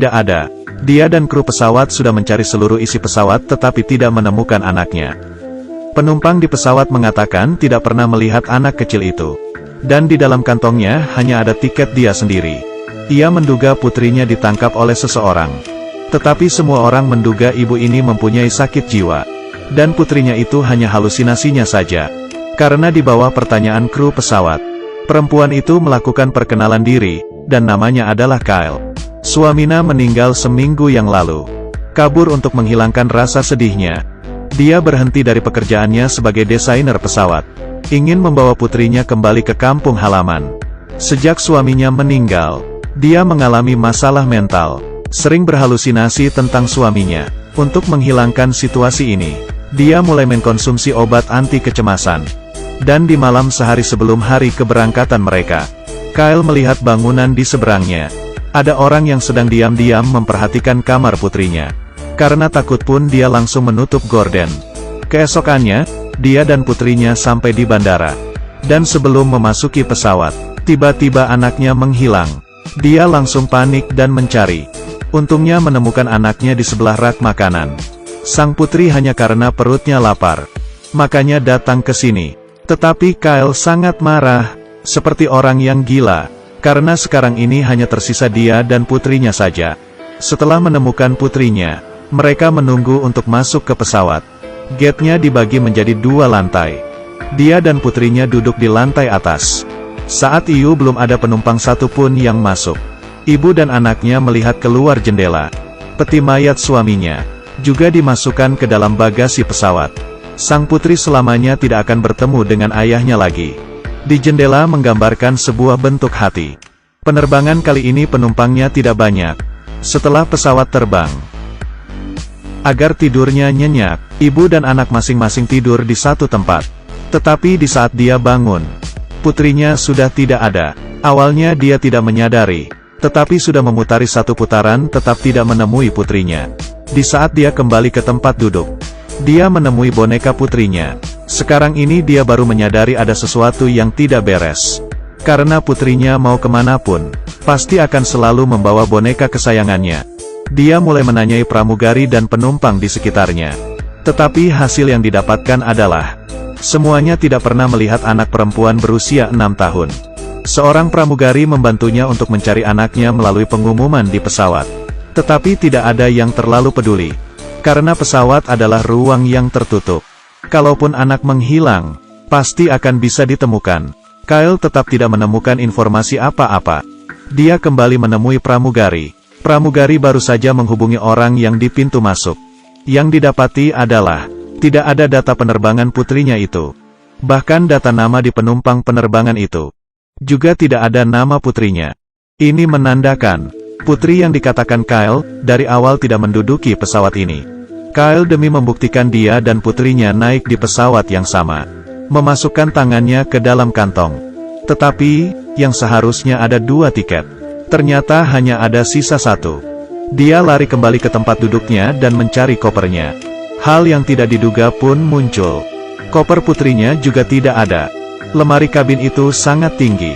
Tidak ada. Dia dan kru pesawat sudah mencari seluruh isi pesawat tetapi tidak menemukan anaknya. Penumpang di pesawat mengatakan tidak pernah melihat anak kecil itu. Dan di dalam kantongnya hanya ada tiket dia sendiri. Ia menduga putrinya ditangkap oleh seseorang. Tetapi semua orang menduga ibu ini mempunyai sakit jiwa. Dan putrinya itu hanya halusinasinya saja. Karena di bawah pertanyaan kru pesawat, perempuan itu melakukan perkenalan diri, dan namanya adalah Kyle. Suaminya meninggal seminggu yang lalu. Kabur untuk menghilangkan rasa sedihnya. Dia berhenti dari pekerjaannya sebagai desainer pesawat. Ingin membawa putrinya kembali ke kampung halaman. Sejak suaminya meninggal, dia mengalami masalah mental. Sering berhalusinasi tentang suaminya. Untuk menghilangkan situasi ini, dia mulai mengkonsumsi obat anti kecemasan. Dan di malam sehari sebelum hari keberangkatan mereka, Kyle melihat bangunan di seberangnya. Ada orang yang sedang diam-diam memperhatikan kamar putrinya. Karena takut pun dia langsung menutup gorden. Keesokannya, dia dan putrinya sampai di bandara. Dan sebelum memasuki pesawat, tiba-tiba anaknya menghilang. Dia langsung panik dan mencari. Untungnya menemukan anaknya di sebelah rak makanan. Sang putri hanya karena perutnya lapar. Makanya datang ke sini. Tetapi Kyle sangat marah, seperti orang yang gila. Karena sekarang ini hanya tersisa dia dan putrinya saja. Setelah menemukan putrinya, mereka menunggu untuk masuk ke pesawat. Gate-nya dibagi menjadi 2 lantai. Dia dan putrinya duduk di lantai atas. Saat itu belum ada penumpang satupun yang masuk. Ibu dan anaknya melihat keluar jendela. Peti mayat suaminya juga dimasukkan ke dalam bagasi pesawat. Sang putri selamanya tidak akan bertemu dengan ayahnya lagi. Di jendela menggambarkan sebuah bentuk hati. Penerbangan kali ini penumpangnya tidak banyak. Setelah pesawat terbang, agar tidurnya nyenyak, ibu dan anak masing-masing tidur di satu tempat. Tetapi di saat dia bangun, putrinya sudah tidak ada. Awalnya dia tidak menyadari, tetapi sudah memutari satu putaran tetap tidak menemui putrinya. Di saat dia kembali ke tempat duduk, dia menemui boneka putrinya. Sekarang ini dia baru menyadari ada sesuatu yang tidak beres. Karena putrinya mau kemanapun, pasti akan selalu membawa boneka kesayangannya. Dia mulai menanyai pramugari dan penumpang di sekitarnya. Tetapi hasil yang didapatkan adalah, semuanya tidak pernah melihat anak perempuan berusia 6 tahun. Seorang pramugari membantunya untuk mencari anaknya melalui pengumuman di pesawat. Tetapi tidak ada yang terlalu peduli. Karena pesawat adalah ruang yang tertutup. Kalaupun anak menghilang, pasti akan bisa ditemukan. Kyle tetap tidak menemukan informasi apa-apa. Dia kembali menemui pramugari. Pramugari baru saja menghubungi orang yang di pintu masuk. Yang didapati adalah, tidak ada data penerbangan putrinya itu. Bahkan data nama di penumpang penerbangan itu. Juga tidak ada nama putrinya. Ini menandakan, putri yang dikatakan Kyle, dari awal tidak menduduki pesawat ini. Kyle demi membuktikan dia dan putrinya naik di pesawat yang sama. Memasukkan tangannya ke dalam kantong. Tetapi, yang seharusnya ada 2 tiket. Ternyata hanya ada sisa 1. Dia lari kembali ke tempat duduknya dan mencari kopernya. Hal yang tidak diduga pun muncul. Koper putrinya juga tidak ada. Lemari kabin itu sangat tinggi.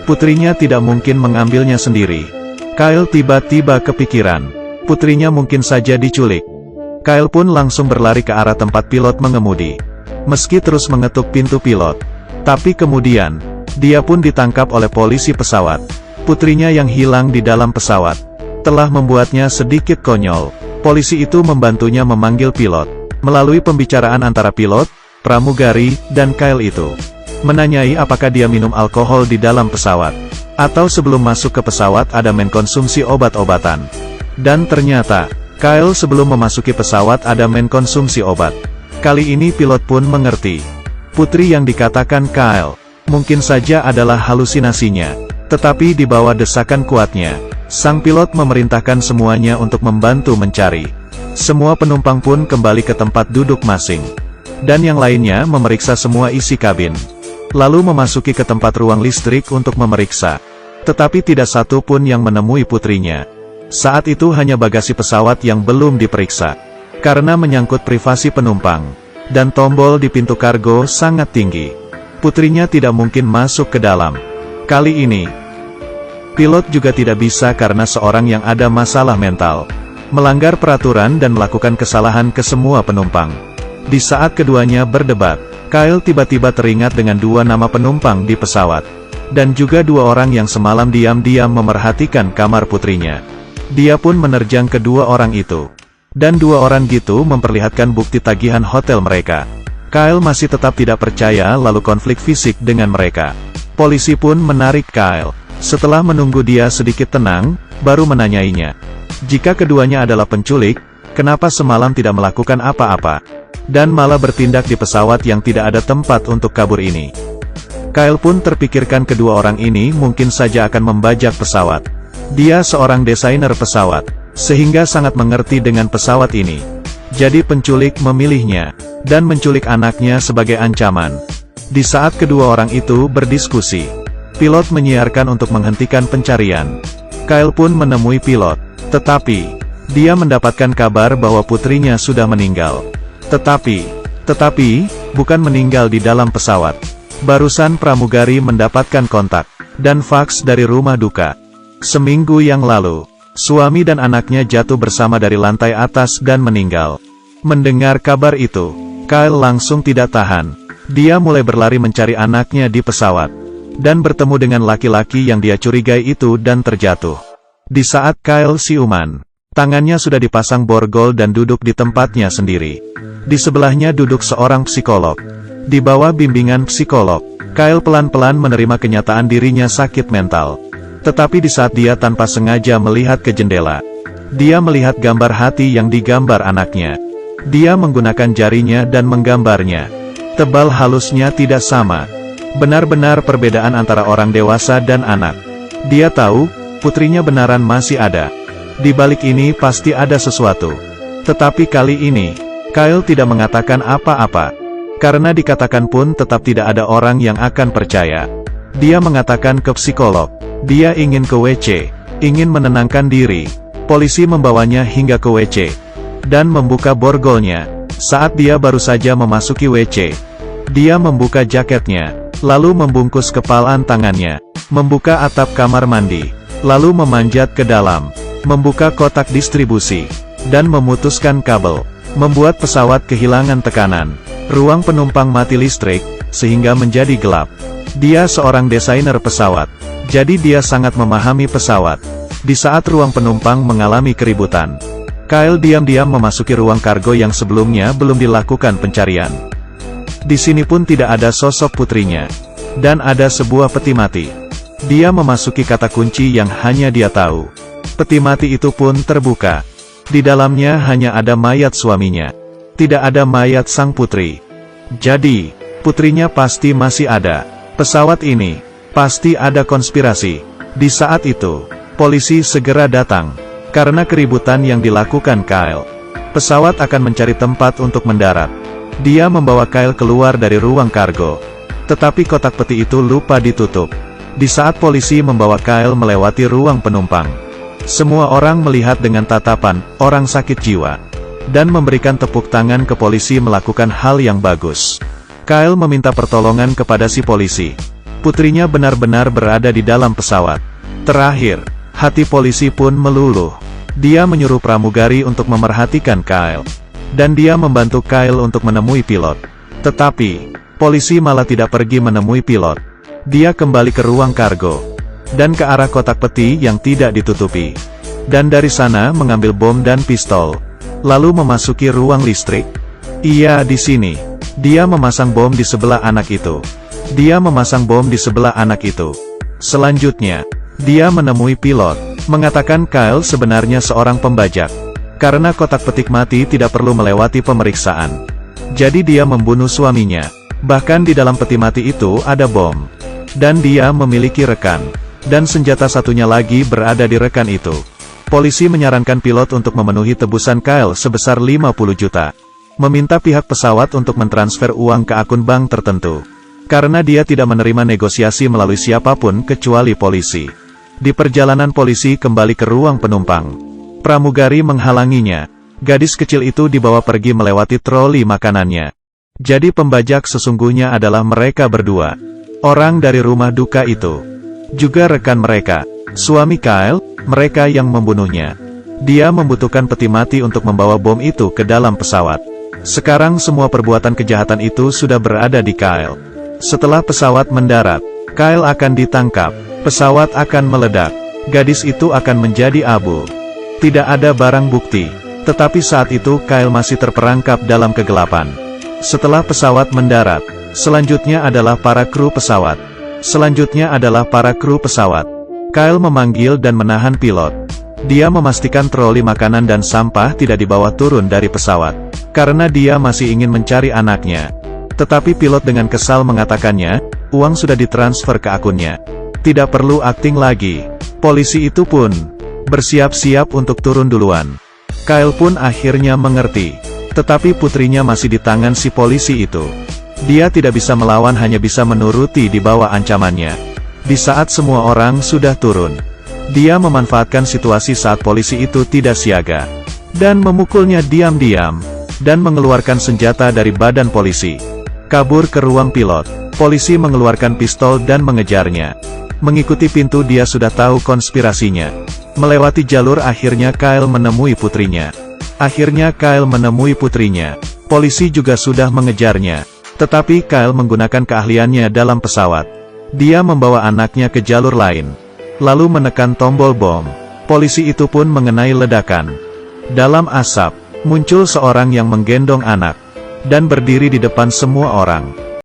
Putrinya tidak mungkin mengambilnya sendiri. Kyle tiba-tiba kepikiran. Putrinya mungkin saja diculik. Kyle pun langsung berlari ke arah tempat pilot mengemudi. Meski terus mengetuk pintu pilot, tapi kemudian, dia pun ditangkap oleh polisi pesawat. Putrinya yang hilang di dalam pesawat, telah membuatnya sedikit konyol. Polisi itu membantunya memanggil pilot. Melalui pembicaraan antara pilot, pramugari, dan Kyle itu, menanyai apakah dia minum alkohol di dalam pesawat, atau sebelum masuk ke pesawat ada mengkonsumsi obat-obatan. Dan ternyata, Kyle sebelum memasuki pesawat ada mengkonsumsi obat. Kali ini pilot pun mengerti. Putri yang dikatakan Kyle, mungkin saja adalah halusinasinya. Tetapi di bawah desakan kuatnya, sang pilot memerintahkan semuanya untuk membantu mencari. Semua penumpang pun kembali ke tempat duduk masing. Dan yang lainnya memeriksa semua isi kabin. Lalu memasuki ke tempat ruang listrik untuk memeriksa. Tetapi tidak satu pun yang menemui putrinya. Saat itu hanya bagasi pesawat yang belum diperiksa. Karena menyangkut privasi penumpang. Dan tombol di pintu kargo sangat tinggi. Putrinya tidak mungkin masuk ke dalam. Kali ini, Pilot juga tidak bisa karena seorang yang ada masalah mental, melanggar peraturan dan melakukan kesalahan ke semua penumpang. Di saat keduanya berdebat, Kyle tiba-tiba teringat dengan dua nama penumpang di pesawat, dan juga dua orang yang semalam diam-diam memerhatikan kamar putrinya. Dia pun menerjang kedua orang itu. Dan dua orang itu memperlihatkan bukti tagihan hotel mereka. Kyle masih tetap tidak percaya lalu konflik fisik dengan mereka. Polisi pun menarik Kyle. Setelah menunggu dia sedikit tenang, baru menanyainya. Jika keduanya adalah penculik, kenapa semalam tidak melakukan apa-apa? Dan malah bertindak di pesawat yang tidak ada tempat untuk kabur ini. Kyle pun terpikirkan kedua orang ini mungkin saja akan membajak pesawat. Dia seorang desainer pesawat, sehingga sangat mengerti dengan pesawat ini. Jadi penculik memilihnya, dan menculik anaknya sebagai ancaman. Di saat kedua orang itu berdiskusi, pilot menyiarkan untuk menghentikan pencarian. Kyle pun menemui pilot, tetapi dia mendapatkan kabar bahwa putrinya sudah meninggal. Tetapi, bukan meninggal di dalam pesawat. Barusan pramugari mendapatkan kontak, dan faks dari rumah duka. Seminggu yang lalu, suami dan anaknya jatuh bersama dari lantai atas dan meninggal. Mendengar kabar itu, Kyle langsung tidak tahan. Dia mulai berlari mencari anaknya di pesawat, dan bertemu dengan laki-laki yang dia curigai itu dan terjatuh. Di saat Kyle siuman, tangannya sudah dipasang borgol dan duduk di tempatnya sendiri. Di sebelahnya duduk seorang psikolog. Di bawah bimbingan psikolog, Kyle pelan-pelan menerima kenyataan dirinya sakit mental. Tetapi di saat dia tanpa sengaja melihat ke jendela, dia melihat gambar hati yang digambar anaknya. Dia menggunakan jarinya dan menggambarnya. Tebal halusnya tidak sama. Benar-benar perbedaan antara orang dewasa dan anak. Dia tahu, putrinya benaran masih ada. Di balik ini pasti ada sesuatu. Tetapi kali ini, Kyle tidak mengatakan apa-apa. Karena dikatakan pun tetap tidak ada orang yang akan percaya. Dia mengatakan ke psikolog, dia ingin ke WC, ingin menenangkan diri. Polisi membawanya hingga ke WC, dan membuka borgolnya. Saat dia baru saja memasuki WC, dia membuka jaketnya, lalu membungkus kepalan tangannya, membuka atap kamar mandi, lalu memanjat ke dalam, membuka kotak distribusi, dan memutuskan kabel, membuat pesawat kehilangan tekanan. Ruang penumpang mati listrik, sehingga menjadi gelap. Dia seorang desainer pesawat, jadi dia sangat memahami pesawat. Di saat ruang penumpang mengalami keributan, Kyle diam-diam memasuki ruang kargo yang sebelumnya belum dilakukan pencarian. Di sini pun tidak ada sosok putrinya, dan ada sebuah peti mati. Dia memasuki kata kunci yang hanya dia tahu. Peti mati itu pun terbuka. Di dalamnya hanya ada mayat suaminya. Tidak ada mayat sang putri. Jadi, putrinya pasti masih ada. Pesawat ini, pasti ada konspirasi. Di saat itu, polisi segera datang. Karena keributan yang dilakukan Kyle, pesawat akan mencari tempat untuk mendarat. Dia membawa Kyle keluar dari ruang kargo. Tetapi kotak peti itu lupa ditutup. Di saat polisi membawa Kyle melewati ruang penumpang, semua orang melihat dengan tatapan orang sakit jiwa, dan memberikan tepuk tangan ke polisi melakukan hal yang bagus. Kyle meminta pertolongan kepada si polisi. Putrinya benar-benar berada di dalam pesawat. Terakhir, hati polisi pun meluluh. Dia menyuruh pramugari untuk memerhatikan Kyle. Dan dia membantu Kyle untuk menemui pilot. Tetapi, polisi malah tidak pergi menemui pilot. Dia kembali ke ruang kargo, dan ke arah kotak peti yang tidak ditutupi. Dan dari sana mengambil bom dan pistol. Lalu memasuki ruang listrik. Iya, di sini. Dia memasang bom di sebelah anak itu. Dia memasang bom di sebelah anak itu. Selanjutnya, dia menemui pilot, mengatakan Kyle sebenarnya seorang pembajak. Karena kotak petik mati tidak perlu melewati pemeriksaan. Jadi dia membunuh suaminya. Bahkan di dalam peti mati itu ada bom. Dan dia memiliki rekan. Dan senjata satunya lagi berada di rekan itu. Polisi menyarankan pilot untuk memenuhi tebusan Kyle sebesar 50 juta. Meminta pihak pesawat untuk mentransfer uang ke akun bank tertentu. Karena dia tidak menerima negosiasi melalui siapapun kecuali polisi. Di perjalanan polisi kembali ke ruang penumpang, pramugari menghalanginya. Gadis kecil itu dibawa pergi melewati troli makanannya. Jadi pembajak sesungguhnya adalah mereka berdua. Orang dari rumah duka itu. Juga rekan mereka. Suami Kyle, mereka yang membunuhnya. Dia membutuhkan peti mati untuk membawa bom itu ke dalam pesawat. Sekarang semua perbuatan kejahatan itu sudah berada di Kyle. Setelah pesawat mendarat, Kyle akan ditangkap. Pesawat akan meledak. Gadis itu akan menjadi abu. Tidak ada barang bukti. Tetapi saat itu Kyle masih terperangkap dalam kegelapan. Setelah pesawat mendarat, selanjutnya adalah para kru pesawat. Kyle memanggil dan menahan pilot. Dia memastikan troli makanan dan sampah tidak dibawa turun dari pesawat. Karena dia masih ingin mencari anaknya. Tetapi pilot dengan kesal mengatakannya, uang sudah ditransfer ke akunnya. Tidak perlu akting lagi. Polisi itu pun bersiap-siap untuk turun duluan. Kyle pun akhirnya mengerti. Tetapi putrinya masih di tangan si polisi itu. Dia tidak bisa melawan, hanya bisa menuruti di bawah ancamannya. Di saat semua orang sudah turun, dia memanfaatkan situasi saat polisi itu tidak siaga. Dan memukulnya diam-diam. Dan mengeluarkan senjata dari badan polisi. Kabur ke ruang pilot. Polisi mengeluarkan pistol dan mengejarnya. Mengikuti pintu, dia sudah tahu konspirasinya. Melewati jalur, akhirnya Kyle menemui putrinya. Polisi juga sudah mengejarnya. Tetapi Kyle menggunakan keahliannya dalam pesawat. Dia membawa anaknya ke jalur lain. Lalu menekan tombol bom. Polisi itu pun mengenai ledakan. Dalam asap, muncul seorang yang menggendong anak. Dan berdiri di depan semua orang.